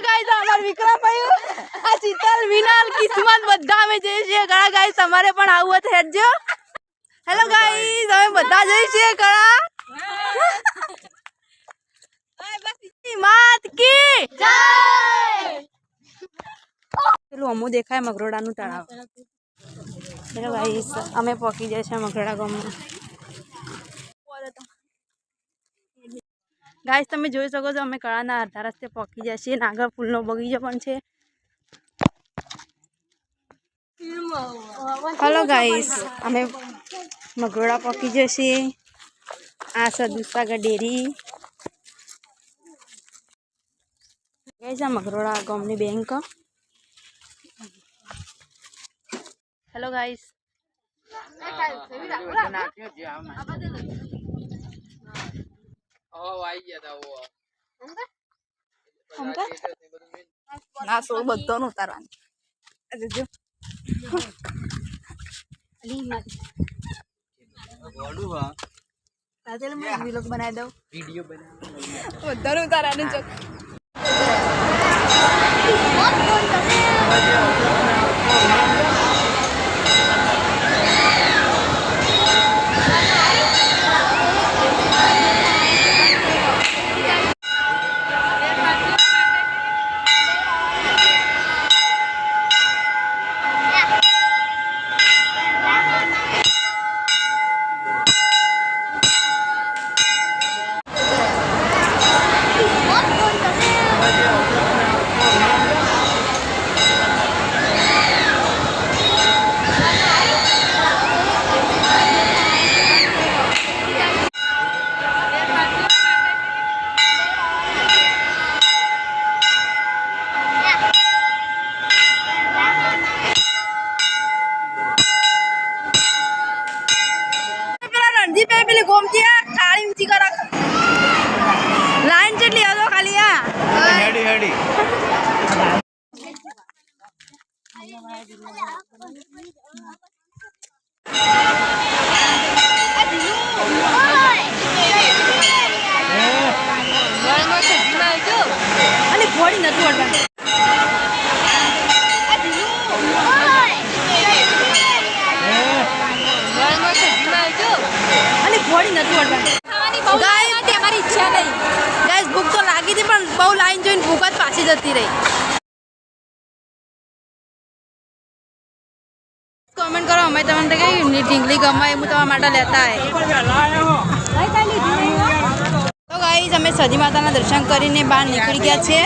Guys हमार विक्रम भाई आ शीतल विनल किस्मत બધા મે જઈ છે કળા ગાइस તમારે પણ આવું હોય તો હેડજો હેલો ગાइस અમે બધા જઈ છે કળા માત કી જય પેલું અમુ દેખાય મગરોડાનું તળાવ હેલો ગાइस અમે પહોંચી જાય છે મગરોડા ગામમાં गाइस તમે જોઈ શકો છો અમે કળાના અડધા રસ્તે પહોંચી જાય છે નાગર ફૂલનો બગીચો પણ છે हेलो गाइस हमें मगरोड़ा पहुंची जैसे आ सदुसा का डेरी गाइस मगरोड़ा गामनी बैंक हेलो गाइस ना सोल बदो न उतारवानी जो व्लॉग बनाई दो वीडियो बना उधर उताराने चल लाइन चटली आ खाली हेडी हेडी અને ઘોડી નતું અડવાનું અને ઘોડી નતું અડવાનું हमारी इच्छा नहीं गाइस भूख तो लागी थी पर बहु लाइन जोइन भूख ज पाछी जती रही कमेंट करो हमें तमने के ढींगली गमाय मु तमा माटा लेता है तो गाइस हमें सदी माता ना दर्शन करीने बाहर निकली गया छे।